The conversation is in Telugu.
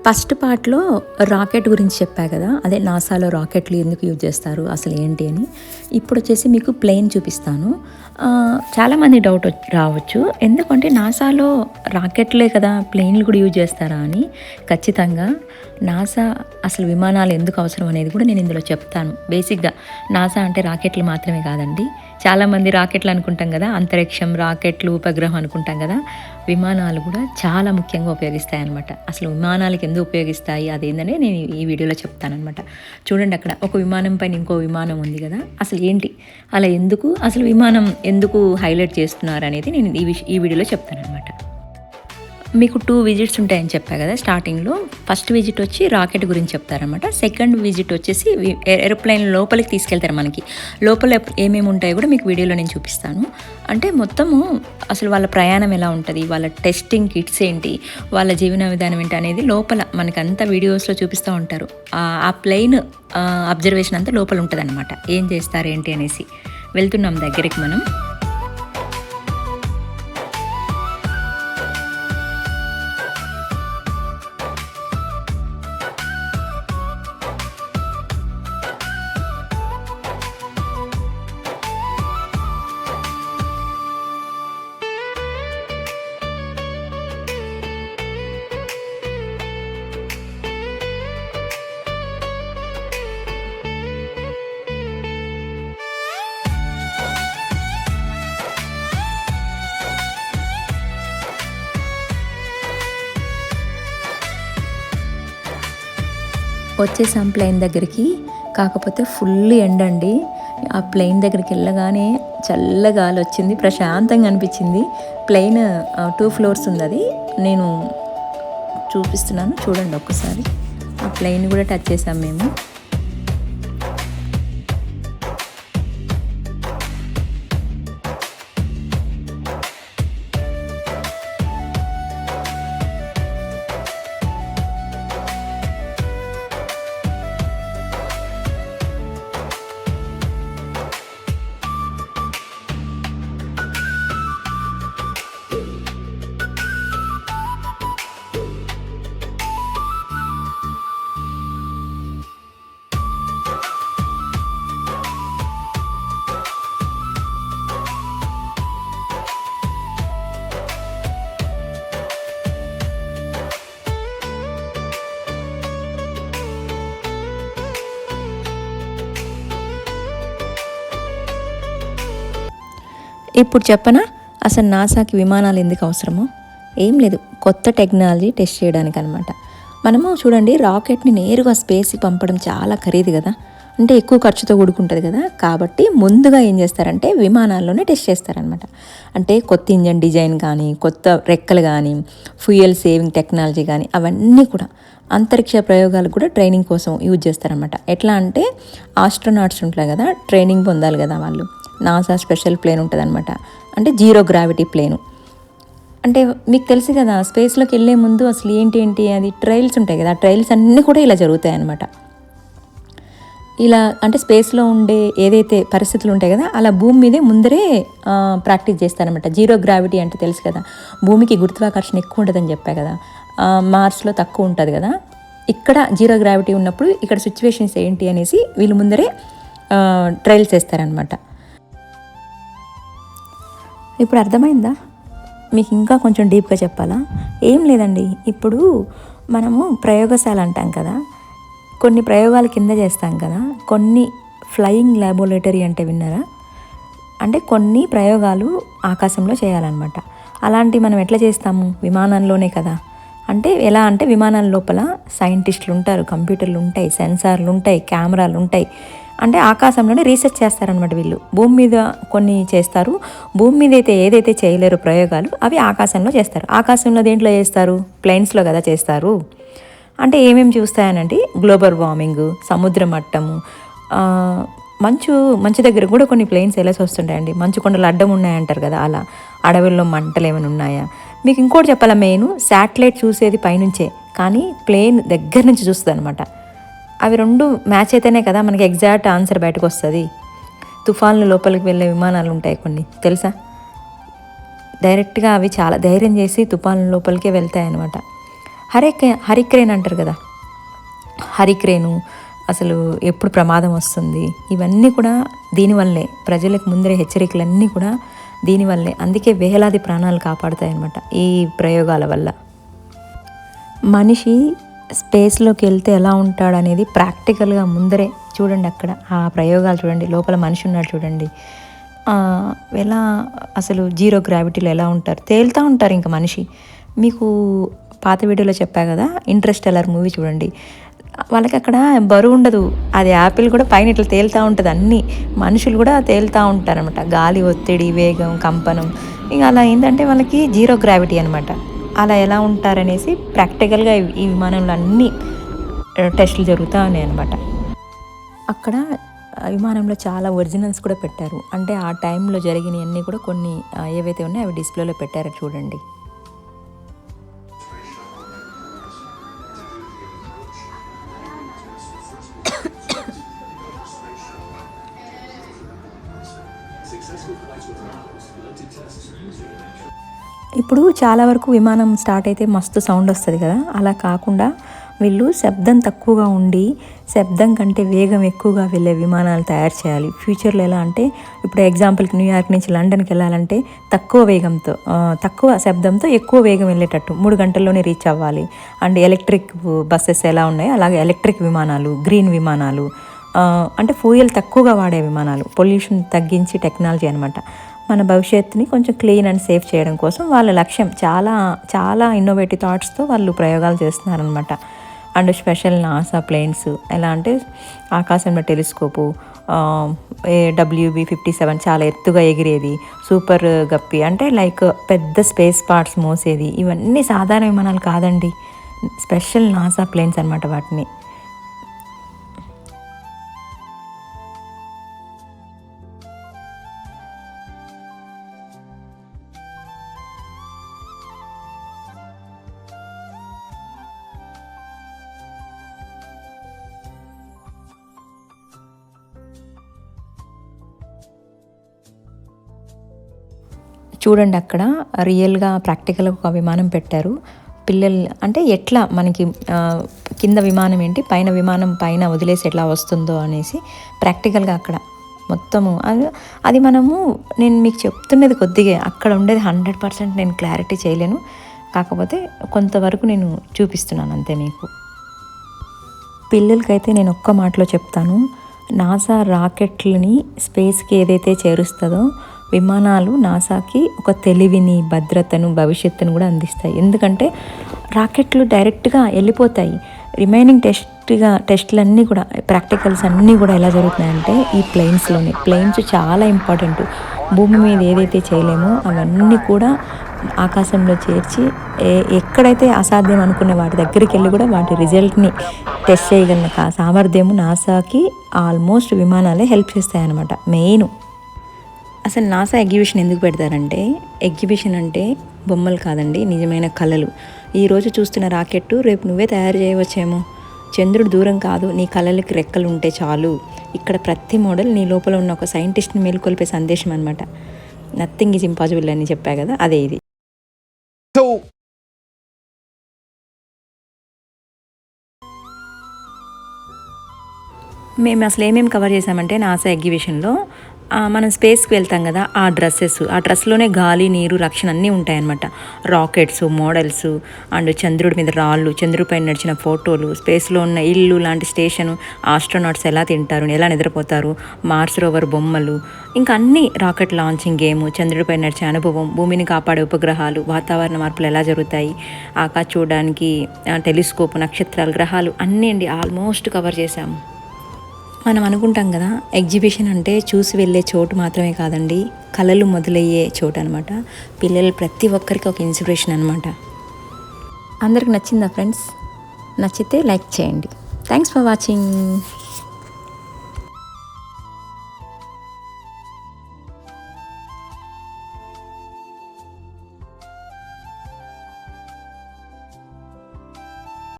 ఫస్ట్ పార్ట్‌లో రాకెట్ గురించి చెప్పా కదా! అదే నాసాలో రాకెట్లు ఎందుకు యూజ్ చేస్తారు? అసలు ఏంటి అని. ఇప్పుడొచ్చేసి మీకు ప్లేన్ చూపిస్తాను. చాలామంది డౌట్ రావచ్చు. ఎందుకంటే నాసాలో రాకెట్లే కదా! ప్లేన్‌లు కూడా యూజ్ చేస్తారా అని. ఖచ్చితంగా నాసా అసలు విమానాలు ఎందుకు అవసరం అనేది కూడా నేను ఇందులో చెప్తాను. బేసిక్‌గా నాసా అంటే రాకెట్లు మాత్రమే కాదండి. చాలామంది రాకెట్లు అనుకుంటాం కదా! అంతరిక్షం, రాకెట్లు, ఉపగ్రహం అనుకుంటాం కదా! విమానాలు కూడా చాలా ముఖ్యంగా ఉపయోగిస్తాయన్నమాట. అసలు విమానాలకి ఎందుకు ఉపయోగిస్తాయి అదేందని నేను ఈ వీడియోలో చెప్తానన్నమాట. చూడండి, అక్కడ ఒక విమానం పైన ఇంకో విమానం ఉంది కదా! అసలు ఏంటి, అలా ఎందుకు, అసలు విమానం ఎందుకు హైలైట్ చేస్తున్నారు అనేది నేను ఈ వీడియోలో చెప్తానన్నమాట. మీకు 2 విజిట్స్ ఉంటాయని చెప్పా కదా స్టార్టింగ్లో. ఫస్ట్ విజిట్ వచ్చి రాకెట్ గురించి చెప్తారనమాట. సెకండ్ విజిట్ వచ్చేసి ఏరోప్లేన్ లోపలికి తీసుకెళ్తారు. మనకి లోపల ఏమేమి ఉంటాయో కూడా మీకు వీడియోలో నేను చూపిస్తాను. అంటే మొత్తము అసలు వాళ్ళ ప్రయాణం ఎలా ఉంటుంది, వాళ్ళ టెస్టింగ్ కిట్స్ ఏంటి, వాళ్ళ జీవన విధానం ఏంటి అనేది లోపల మనకంతా వీడియోస్లో చూపిస్తూ ఉంటారు. ఆ ప్లేన్ అబ్జర్వేషన్ అంతా లోపల ఉంటుంది అనమాట. ఏం చేస్తారు ఏంటి అనేసి. వెళ్తున్నాం దగ్గరికి మనం. వచ్చేసాం ప్లేన్ దగ్గరికి. కాకపోతే ఫుల్ ఎండండి. ఆ ప్లేన్ దగ్గరికి వెళ్ళగానే చల్ల గాలి వచ్చింది, ప్రశాంతంగా అనిపించింది. ప్లేన్ 2 ఫ్లోర్స్ ఉంది. అది నేను చూపిస్తున్నాను చూడండి ఒక్కసారి. ఆ ప్లేన్ కూడా టచ్ చేసాం మేము. ఇప్పుడు చెప్పనా అసలు నాసాకి విమానాలు ఎందుకు అవసరమో? ఏం లేదు, కొత్త టెక్నాలజీ టెస్ట్ చేయడానికి అనమాట. మనము చూడండి, రాకెట్ని నేరుగా స్పేస్కి పంపడం చాలా ఖరీదు కదా, అంటే ఎక్కువ ఖర్చుతో కూడుకుంటుంది కదా. కాబట్టి ముందుగా ఏం చేస్తారంటే విమానాల్లోనే టెస్ట్ చేస్తారనమాట. అంటే కొత్త ఇంజన్ డిజైన్ కానీ, కొత్త రెక్కలు కానీ, ఫ్యూయల్ సేవింగ్ టెక్నాలజీ కానీ, అవన్నీ కూడా అంతరిక్ష ప్రయోగాలు కూడా ట్రైనింగ్ కోసం యూజ్ చేస్తారనమాట. ఎట్లా అంటే ఆస్ట్రోనాట్స్ ఉంటారు కదా, ట్రైనింగ్ పొందాలి కదా వాళ్ళు. నాసా స్పెషల్ ప్లేన్ ఉంటుంది అనమాట. అంటే జీరో గ్రావిటీ ప్లేను. అంటే మీకు తెలుసు కదా, స్పేస్లోకి వెళ్ళే ముందు అసలు ఏంటి అది ట్రయల్స్ ఉంటాయి కదా, ఆ ట్రయల్స్ అన్నీ కూడా ఇలా జరుగుతాయి అన్నమాట. ఇలా అంటే స్పేస్లో ఉండే ఏదైతే పరిస్థితులు ఉంటాయి కదా, అలా భూమి మీదే ముందరే ప్రాక్టీస్ చేస్తారనమాట. జీరో గ్రావిటీ అంటే తెలుసు కదా, భూమికి గురుత్వాకర్షణ ఎక్కువ ఉంటుందని చెప్పా కదా, మార్స్లో తక్కువ ఉంటుంది కదా. ఇక్కడ జీరో గ్రావిటీ ఉన్నప్పుడు ఇక్కడ సిచ్యువేషన్స్ ఏంటి అనేసి వీళ్ళు ముందరే ట్రయల్స్ చేస్తారనమాట. ఇప్పుడు అర్థమైందా? మీకు ఇంకా కొంచెం డీప్గా చెప్పాలా? ఏం లేదండి, ఇప్పుడు మనము ప్రయోగశాల అంటాం కదా, కొన్ని ప్రయోగాలు కింద చేస్తాం కదా, కొన్ని ఫ్లయింగ్ ల్యాబొరేటరీ అంటే విన్నారా? అంటే కొన్ని ప్రయోగాలు ఆకాశంలో చేయాలన్నమాట. అలాంటివి మనం ఎట్లా చేస్తాము? విమానంలోనే కదా. అంటే ఎలా అంటే విమానం లోపల సైంటిస్టులు ఉంటారు, కంప్యూటర్లు ఉంటాయి, సెన్సార్లు ఉంటాయి, కెమెరాలు ఉంటాయి. అంటే ఆకాశంలోనే రీసెర్చ్ చేస్తారనమాట వీళ్ళు. భూమి మీద కొన్ని చేస్తారు, భూమి మీద అయితే ఏదైతే చేయలేరు ప్రయోగాలు అవి ఆకాశంలో చేస్తారు. ఆకాశంలో దేంట్లో చేస్తారు? ప్లేన్స్లో కదా చేస్తారు. అంటే ఏమేమి చూస్తాయనంటే గ్లోబల్ వార్మింగ్, సముద్ర మట్టము, మంచు దగ్గర కూడా కొన్ని ప్లేన్స్ వెళ్ళేసి వస్తుంటాయండి. మంచు కొండలు అడ్డం ఉన్నాయంటారు కదా, అలా అడవుల్లో మంటలు ఏమైనా ఉన్నాయా. మీకు ఇంకోటి చెప్పాలా, మెయిన్ శాటిలైట్ చూసేది పైనుంచే, కానీ ప్లేన్ దగ్గర నుంచి చూస్తుంది అనమాట. అవి రెండు మ్యాచ్ అయితేనే కదా మనకి ఎగ్జాక్ట్ ఆన్సర్ బయటకు వస్తుంది. తుఫాన్లు లోపలికి వెళ్ళే విమానాలు ఉంటాయి కొన్ని, తెలుసా? డైరెక్ట్గా అవి చాలా ధైర్యం చేసి తుఫాన్ల లోపలికే వెళ్తాయి అన్నమాట. హరిక్రేన్ అంటారు కదా, హరిక్రేను అసలు ఎప్పుడు ప్రమాదం వస్తుంది, ఇవన్నీ కూడా దీనివల్లే. ప్రజలకు ముందరే హెచ్చరికలన్నీ కూడా దీనివల్లే. అందుకే వేలాది ప్రాణాలు కాపాడుతాయి అన్నమాట ఈ ప్రయోగాల వల్ల. మనిషి స్పేస్లోకి వెళ్తే ఎలా ఉంటాడనేది ప్రాక్టికల్గా ముందరే చూడండి. అక్కడ ఆ ప్రయోగాలు చూడండి, లోపల మనిషి ఉన్నాడు చూడండి. ఎలా అసలు జీరో గ్రావిటీలో ఎలా ఉంటారు, తేలుతూ ఉంటారు ఇంకా మనిషి. మీకు పాత వీడియోలో చెప్పా కదా, ఇంటర్స్టెల్లర్ మూవీ చూడండి. వాళ్ళకి అక్కడ బరువు ఉండదు, అది యాపిల్ కూడా పైన ఇట్లా తేలుతూ ఉంటుంది. అన్నీ మనుషులు కూడా తేలుతూ ఉంటారనమాట. గాలి ఒత్తిడి, వేగం, కంపనం, ఇంకా అలా ఏంటంటే వాళ్ళకి జీరో గ్రావిటీ అనమాట. అలా ఎలా ఉంటారనేసి ప్రాక్టికల్గా ఈ విమానంలో అన్నీ టెస్టులు జరుగుతూ ఉన్నాయి అనమాట. అక్కడ విమానంలో చాలా ఒరిజినల్స్ కూడా పెట్టారు. అంటే ఆ టైంలో జరిగినవన్నీ కూడా కొన్ని ఏవైతే ఉన్నాయో అవి డిస్ప్లేలో పెట్టారో చూడండి. ఇప్పుడు చాలా వరకు విమానం స్టార్ట్ అయితే మస్తు సౌండ్ వస్తుంది కదా, అలా కాకుండా వీళ్ళు శబ్దం తక్కువగా ఉండి శబ్దం కంటే వేగం ఎక్కువగా వెళ్ళే విమానాలు తయారు చేయాలి ఫ్యూచర్లో. ఎలా అంటే ఇప్పుడు ఎగ్జాంపుల్కి న్యూయార్క్ నుంచి లండన్కి వెళ్ళాలంటే తక్కువ వేగంతో, తక్కువ శబ్దంతో ఎక్కువ వేగం వెళ్ళేటట్టు 3 గంటల్లోనే రీచ్ అవ్వాలి. అండ్ ఎలక్ట్రిక్ బస్సెస్ ఎలా ఉన్నాయో అలాగే ఎలక్ట్రిక్ విమానాలు, గ్రీన్ విమానాలు, అంటే ఫ్యూయల్ తక్కువగా వాడే విమానాలు, పొల్యూషన్ తగ్గించి టెక్నాలజీ అనమాట. మన భవిష్యత్తుని కొంచెం క్లీన్ అండ్ సేఫ్ చేయడం కోసం వాళ్ళ లక్ష్యం. చాలా చాలా ఇన్నోవేటివ్ థాట్స్తో వాళ్ళు ప్రయోగాలు చేస్తున్నారనమాట. అండ్ స్పెషల్ నాసా ప్లేన్స్ ఎలా అంటే ఆకాశంలో టెలిస్కోపు, WB-57 చాలా ఎత్తుగా ఎగిరేది, సూపర్ గప్పి అంటే లైక్ పెద్ద స్పేస్ పార్ట్స్ మోసేది. ఇవన్నీ సాధారణ విమానాలు కాదండి, స్పెషల్ నాసా ప్లేన్స్ అనమాట వాటిని. చూడండి అక్కడ రియల్గా ప్రాక్టికల్గా ఒక విమానం పెట్టారు. పిల్లలు అంటే ఎట్లా మనకి కింద విమానం ఏంటి, పైన విమానం పైన వదిలేసి ఎట్లా వస్తుందో అనేసి ప్రాక్టికల్గా అక్కడ మొత్తము అది మనము, నేను మీకు చెప్తున్నది కొద్దిగా, అక్కడ ఉండేది 100% నేను క్లారిటీ చేయలేను. కాకపోతే కొంతవరకు నేను చూపిస్తున్నాను అంతే మీకు. పిల్లలకైతే నేను ఒక్క మాటలో చెప్తాను, నాసా రాకెట్లని స్పేస్కి ఏదైతే చేరుస్తుందో విమానాలు నాసాకి ఒక తెలివిని, భద్రతను, భవిష్యత్తును కూడా అందిస్తాయి. ఎందుకంటే రాకెట్లు డైరెక్ట్గా వెళ్ళిపోతాయి. రిమైనింగ్ టెస్టులన్నీ కూడా, ప్రాక్టికల్స్ అన్నీ కూడా ఎలా జరుగుతున్నాయంటే ఈ ప్లేన్స్లోనే. ప్లేన్స్ చాలా ఇంపార్టెంట్. భూమి మీద ఏదైతే చేయలేమో అవన్నీ కూడా ఆకాశంలో చేర్చి ఎక్కడైతే అసాధ్యం అనుకునే వాటి దగ్గరికి వెళ్ళి కూడా వాటి రిజల్ట్ని టెస్ట్ చేయగలిగిన సామర్థ్యము నాసాకి ఆల్మోస్ట్ విమానాలే హెల్ప్ చేస్తాయి అన్నమాట. మెయిన్ అసలు నాసా ఎగ్జిబిషన్ ఎందుకు పెడతారంటే, ఎగ్జిబిషన్ అంటే బొమ్మలు కాదండి, నిజమైన కళలు. ఈరోజు చూస్తున్న రాకెట్టు రేపు నువ్వే తయారు చేయవచ్చేమో. చంద్రుడు దూరం కాదు, నీ కళలకి రెక్కలు ఉంటే చాలు. ఇక్కడ ప్రతి మోడల్ నీ లోపల ఉన్న ఒక సైంటిస్ట్ని మేలుకొల్పే సందేశం అనమాట. నథింగ్ ఈజ్ ఇంపాసిబుల్ అని చెప్పా కదా, అదే ఇది. మేము అసలు ఏమేమి కవర్ చేసామంటే నాసా ఎగ్జిబిషన్లో మనం స్పేస్కి వెళ్తాం కదా, ఆ డ్రెస్లోనే గాలి, నీరు, రక్షణ అన్నీ ఉంటాయన్నమాట. రాకెట్స్, మోడల్స్, అండ్ చంద్రుడి మీద రాళ్ళు, చంద్రుడిపై నడిచిన ఫోటోలు, స్పేస్లో ఉన్న ఇల్లు లాంటి స్టేషను, ఆస్ట్రోనాట్స్ ఎలా తింటారు, ఎలా నిద్రపోతారు, మార్స్ రోవర్ బొమ్మలు, ఇంకా అన్నీ, రాకెట్ లాంచింగ్ గేము, చంద్రుడిపై నడిచే అనుభవం, భూమిని కాపాడే ఉపగ్రహాలు, వాతావరణ మార్పులు ఎలా జరుగుతాయి, ఆకాశ చూడడానికి టెలిస్కోప్, నక్షత్రాలు, గ్రహాలు అన్నీ అండి ఆల్మోస్ట్ కవర్ చేశాము. మనం అనుకుంటాం కదా ఎగ్జిబిషన్ అంటే చూసి వెళ్ళే చోటు మాత్రమే కాదండి, కళలు మొదలయ్యే చోటు అనమాట. పిల్లలు ప్రతి ఒక్కరికి ఒక ఇన్స్పిరేషన్ అనమాట. అందరికి నచ్చిందా ఫ్రెండ్స్? నచ్చితే లైక్ చేయండి. Thanks for watching.